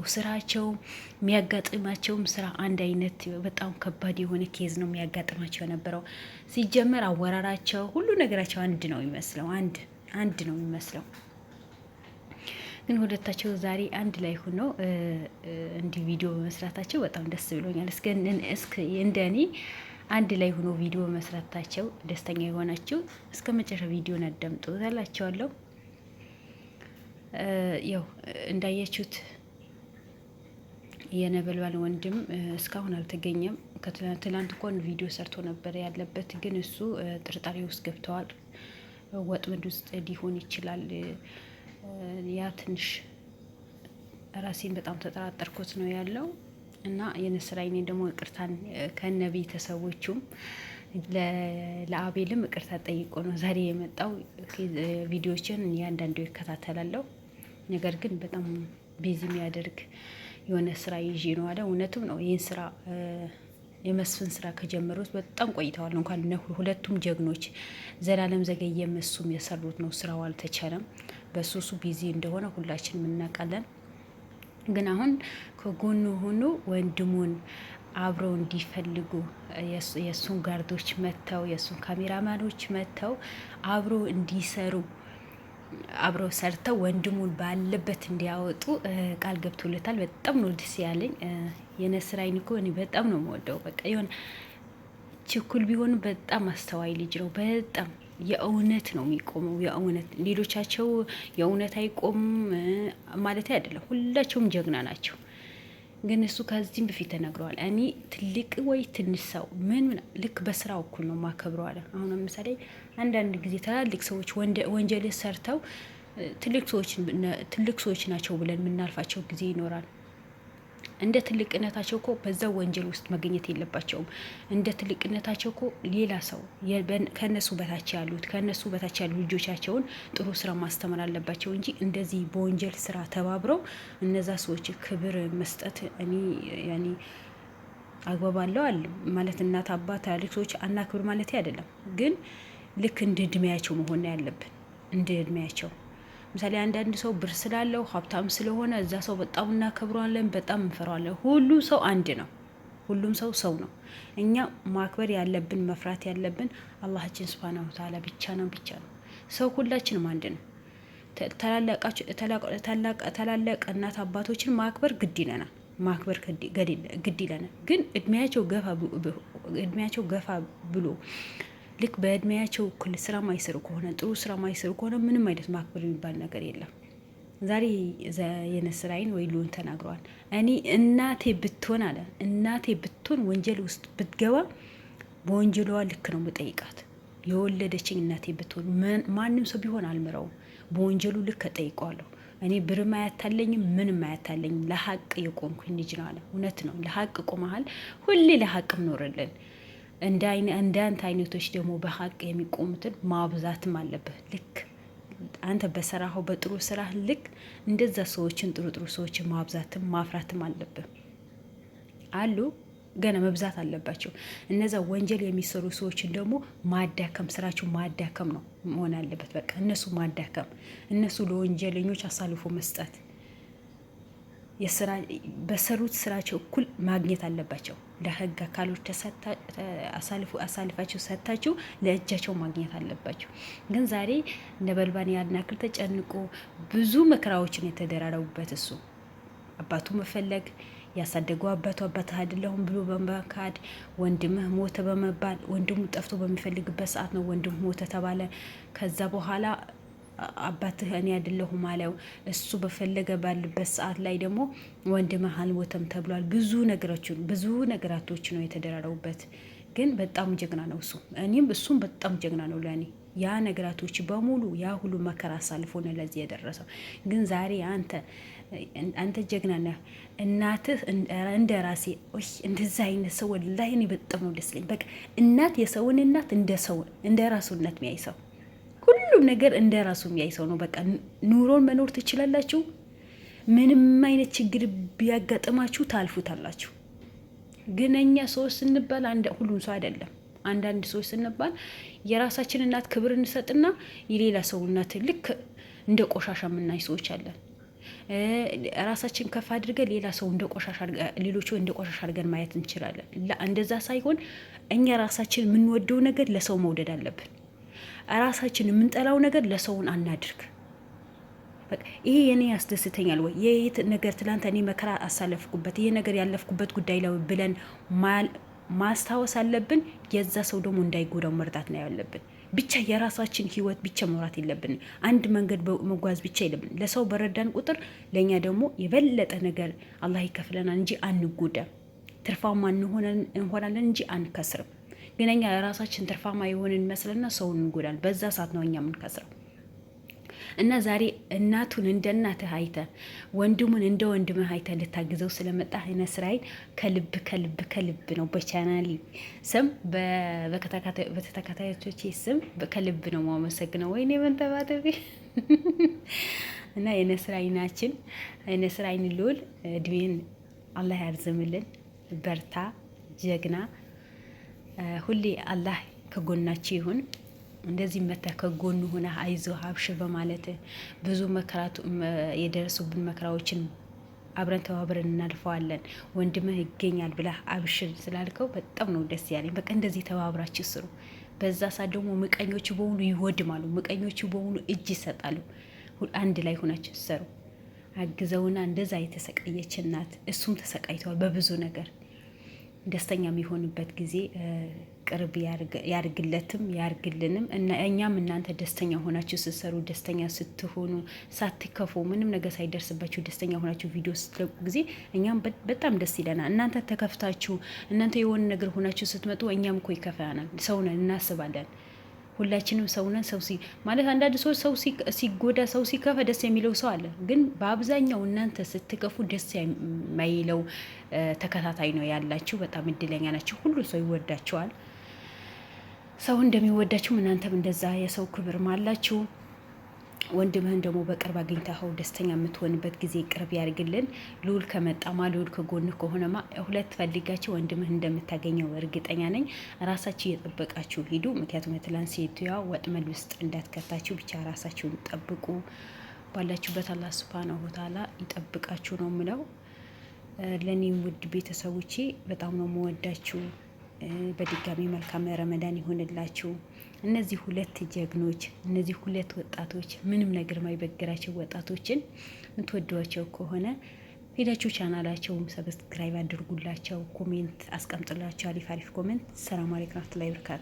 ስራቸው የሚያጋጥማቸውም ስራ አንድ አይነት በጣም ከባድ የሆነ ኬዝ ነው የሚያጋጥማቸው የነበረው። ሲጀመር አወራራቸው ሁሉ ነገራቸው አንድ ነው የሚመስለው አንድ ነው የሚመስለው። ግን ሁለታቸው ዛሬ አንድ ላይ ሆነው እንዲህ ቪዲዮ በመስራታቸው በጣም ደስ ብሎኛል። እስከ እንደኔ አንድ ላይ ሆኖ ቪዲዮ በመስራታቸው ደስተኛ የሆናችሁ እስከ መጨረሻ ቪዲዮን አዳምጡ እላቸዋለሁ። ያው እንዳያችሁት የነበልባል ወንድም እስካሁን አልተገኘም። ትላንት እንኳን ቪዲዮ ሰርቶ ነበር ያለበት፣ ግን እሱ ጥርጣሬ ውስጥ ገብተዋል። ወጥመድ ውስጥ ሊሆን ይችላል። ያ ትንሽ ራሴን በጣም ተጠራጠርኩት ነው ያለው እና የነስራይኔ ደግሞ ይቅርታን ከነ ቤተሰቦቹም ለአቤልም ይቅርታ ጠይቆ ነው ዛሬ የመጣው። ቪዲዮችን እያንዳንዱ ይከታተላለሁ። ነገር ግን በጣም ቢዚ የሚያደርግ የሆነ ስራ ይዤ ነው አለ። እውነትም ነው። ይህን ስራ የመስፍን ስራ ከጀመሩት በጣም ቆይተዋል። እንኳን ሁለቱም ጀግኖች ዘላለም ዘገየም እሱም የሰሩት ነው። ስራው አልተቻለም። በሱሱ ቢዚ እንደሆነ ሁላችንም እናውቃለን። ግን አሁን ከጎኑ ሆኖ ወንድሙን አብረው እንዲፈልጉ የእሱን ጋርዶች መጥተው የእሱን ካሜራማኖች መጥተው አብረው እንዲሰሩ አብረው ሰርተው ወንድሙን ባለበት እንዲያወጡ ቃል ገብቶለታል። በጣም ነው ደስ ያለኝ። የነስራይን እኮ እኔ በጣም ነው የምወደው። በቃ የሆነ ችኩል ቢሆን በጣም አስተዋይ ልጅ ነው። በጣም የእውነት ነው የሚቆመው። የእውነት ሌሎቻቸው የእውነት አይቆሙም ማለት አይደለም። ሁላቸውም ጀግና ናቸው። ግን እሱ ከዚህም በፊት ተነግረዋል። እኔ ትልቅ ወይ ትንሽ ሰው ምን ልክ በስራው እኩል ነው ማከብረው አለ። አሁን ለምሳሌ አንዳንድ ጊዜ ትላልቅ ሰዎች ወንጀል ሰርተው ትልቅ ሰዎች ናቸው ብለን የምናልፋቸው ጊዜ ይኖራል። እንደ ትልቅነታቸው እኮ በዛው ወንጀል ውስጥ መገኘት የለባቸውም። እንደ ትልቅነታቸው እኮ ሌላ ሰው ከነሱ በታች ያሉ ልጆቻቸውን ጥሩ ስራ ማስተማር አለባቸው እንጂ እንደዚህ በወንጀል ስራ ተባብረው እነዛ ሰዎች ክብር መስጠት እኔ ያኔ አግባባለሁ አለ ማለት እናት አባት ትላልቅ ሰዎች አናክብር ማለት አይደለም። ግን ልክ እንደ እድሜያቸው መሆን ያለብን እንደ እድሜያቸው። ምሳሌ አንዳንድ ሰው ብር ስላለው ሀብታም ስለሆነ እዛ ሰው በጣም እናከብረዋለን፣ በጣም እንፈራዋለን። ሁሉ ሰው አንድ ነው። ሁሉም ሰው ነው። እኛ ማክበር ያለብን መፍራት ያለብን አላህችን ሱብሃነሁ ወተዓላ ብቻ ነው። ሰው ሁላችንም አንድ ነው። ታላላቅ እናት አባቶችን ማክበር ግድ ይለናል። ግድ ይለናል። ግን እድሜያቸው ገፋ ብሎ ልክ በእድሜያቸው እኩል ስራ ማይሰሩ ከሆነ ጥሩ ስራ ማይሰሩ ከሆነ ምንም አይነት ማክበር የሚባል ነገር የለም። ዛሬ የነስራይን ወይ ሉን ተናግረዋል። እኔ እናቴ ብትሆን ወንጀል ውስጥ ብትገባ በወንጀሏ ልክ ነው የምጠይቃት። የወለደችኝ እናቴ ብትሆን ማንም ሰው ቢሆን አልምረውም። በወንጀሉ ልክ እጠይቀዋለሁ። እኔ ብርም አያታለኝም፣ ምንም አያታለኝም። ለሀቅ የቆምኩኝ ልጅ ነው አለ። እውነት ነው። ለሀቅ ቆመሃል። ሁሌ ለሀቅ ኖርልን። እንዳንተ አይነቶች ደግሞ በሀቅ የሚቆሙትን ማብዛትም አለብህ። ልክ አንተ በሰራኸው በጥሩ ስራ ልክ እንደዛ ሰዎችን ጥሩ ሰዎችን ማብዛትም ማፍራትም አለብህ። አሉ ገና መብዛት አለባቸው። እነዛ ወንጀል የሚሰሩ ሰዎችን ደግሞ ማዳከም፣ ስራቸው ማዳከም ነው መሆን አለበት። በቃ እነሱ ማዳከም፣ እነሱ ለወንጀለኞች አሳልፎ መስጠት፣ በሰሩት ስራቸው እኩል ማግኘት አለባቸው። ለህግ አካሎች አሳልፋቸው ሰጥታችሁ ለእጃቸው ማግኘት አለባቸው። ግን ዛሬ ነበልባል ያናክል ተጨንቆ ብዙ መከራዎችን የተደራረቡበት እሱ አባቱ መፈለግ ያሳደገው አባትህ አይደለሁም ብሎ በመካድ ወንድምህ ሞተ በመባል ወንድሙ ጠፍቶ በሚፈልግበት ሰዓት ነው ወንድሙ ሞተ ተባለ። ከዛ በኋላ አባትህ እኔ አይደለሁም አለው። እሱ በፈለገ ባለበት ሰዓት ላይ ደግሞ ወንድምህ አልሞተም ተብሏል። ብዙ ነገራቶች ነው የተደራረቡበት። ግን በጣም ጀግና ነው እሱ። እሱም በጣም ጀግና ነው ለእኔ። ያ ነገራቶች በሙሉ ያ ሁሉ መከራ አሳልፎ ነው ለዚህ የደረሰው። ግን ዛሬ አንተ ጀግና ነህ። እናትህ እንደ ራሴ እንደዛ አይነት ሰው ወላሂ እኔ በጣም ነው ደስ ይለኝ። በቃ እናት የሰውን እናት እንደ ራሱ እናት የሚያይ ሰው፣ ሁሉም ነገር እንደ ራሱ የሚያይ ሰው ነው። በቃ ኑሮን መኖር ትችላላችሁ። ምንም አይነት ችግር ቢያጋጥማችሁ ታልፉታላችሁ። ግን እኛ ሰዎች ስንባል ሁሉም ሰው አይደለም። አንዳንድ ሰዎች ስንባል የራሳችን እናት ክብር እንሰጥና የሌላ ሰው እናት ልክ እንደ ቆሻሻ የምናይ ሰዎች አለን። ራሳችን ከፍ አድርገን ሌላ ሰው እንደ ቆሻሻ ሌሎቹ እንደ ቆሻሻ አድርገን ማየት እንችላለን። እንደዛ ሳይሆን እኛ ራሳችን የምንወደው ነገር ለሰው መውደድ አለብን። ራሳችን የምንጠላው ነገር ለሰውን አናድርግ። ይሄ የኔ ያስደስተኛል ወይ የት ነገር ትላንት እኔ መከራ አሳለፍኩበት ይሄ ነገር ያለፍኩበት ጉዳይ ላይ ብለን ማስታወስ አለብን። የዛ ሰው ደግሞ እንዳይጎዳው መርዳት ነው ያለብን። ብቻ የራሳችን ህይወት ብቻ መውራት የለብን። አንድ መንገድ መጓዝ ብቻ የለብን። ለሰው በረዳን ቁጥር ለእኛ ደግሞ የበለጠ ነገር አላህ ይከፍለናል እንጂ አንጎዳም። ትርፋማ እንሆናለን እንጂ አንከስርም። ግን እኛ የራሳችን ትርፋማ የሆንን መስለና ሰውን እንጎዳል። በዛ ሰዓት ነው እኛ የምንከስረው። እና ዛሬ እናቱን እንደ እናትህ አይተህ ወንድሙን እንደ ወንድምህ አይተህ ልታግዘው ስለመጣ አይነ ስራዬን ከልብ ከልብ ከልብ ነው በቻናል ስም በተከታታዮቼ ስም ከልብ ነው ማመሰግነው። ወይኔ መንተባተቢ እና የነ ስራይናችን አይነ ስራይን ልውል እድሜን አላህ ያርዝምልን። በርታ ጀግና፣ ሁሌ አላህ ከጎናችሁ ይሁን። እንደዚህ መተህ ከጎኑ ሆነ አይዞህ አብሽር በማለት ብዙ መከራቱ የደረሱብን መከራዎችን አብረን ተባብረን እናልፈዋለን። ወንድምህ ይገኛል ብለህ አብሽር ስላልከው በጣም ነው ደስ ያለኝ። በቃ እንደዚህ ተባብራችሁ ስሩ። በዛ ሰዓት ደግሞ ምቀኞቹ በሙሉ ይወድማሉ። ምቀኞቹ በሙሉ እጅ ይሰጣሉ። አንድ ላይ ሆናችሁ ሰሩ። አግዘውና እንደዛ የተሰቃየች እናት እሱም ተሰቃይተዋል በብዙ ነገር። ደስተኛ የሚሆንበት ጊዜ ቅርብ ያርግለትም ያርግልንም። እኛም እናንተ ደስተኛ ሆናችሁ ስትሰሩ፣ ደስተኛ ስትሆኑ፣ ሳትከፉ፣ ምንም ነገር ሳይደርስባችሁ ደስተኛ ሆናችሁ ቪዲዮ ስትለቁ ጊዜ እኛም በጣም ደስ ይለናል። እናንተ ተከፍታችሁ እናንተ የሆነ ነገር ሆናችሁ ስትመጡ እኛም እኮ ይከፋናል። ሰውነን እናስባለን። ሁላችንም ሰውነን። ሰው ማለት አንዳንድ ሰዎች ሰው ሲጎዳ ሰው ሲከፋ ደስ የሚለው ሰው አለ። ግን በአብዛኛው እናንተ ስትከፉ ደስ የማይለው ተከታታይ ነው ያላችሁ። በጣም እድለኛ ናችሁ። ሁሉ ሰው ይወዳችኋል። ሰው እንደሚወዳችሁ እናንተም እንደዛ የሰው ክብርም አላችሁ። ወንድምህን ደግሞ በቅርብ አግኝተኸው ደስተኛ የምትሆንበት ጊዜ ቅርብ ያርግልን። ልዑል ከመጣማ ልዑል ከጎንህ ከሆነማ ሁለት ፈልጋችሁ ወንድምህ እንደምታገኘው እርግጠኛ ነኝ። ራሳችሁ እየጠበቃችሁ ሂዱ። ምክንያቱም የትላንት ሴትዮዋ ወጥመድ ውስጥ እንዳትከታችሁ ብቻ ራሳችሁን ጠብቁ። ባላችሁበት አላህ ሱብሃነሁ ወተዓላ ይጠብቃችሁ ነው የምለው። ለእኔም ውድ ቤተሰቦቼ በጣም ነው የምወዳችሁ። በድጋሚ መልካም ረመዳን ይሆንላችሁ። እነዚህ ሁለት ጀግኖች፣ እነዚህ ሁለት ወጣቶች ምንም ነገር ማይበግራቸው ወጣቶችን የምትወዷቸው ከሆነ ሄዳችሁ ቻናላቸውም ሰብስክራይብ አድርጉላቸው፣ ኮሜንት አስቀምጥላቸው። አሪፍ አሪፍ ኮሜንት። ሰላም አለይኩም ወራህመቱላሂ ወበረካቱ።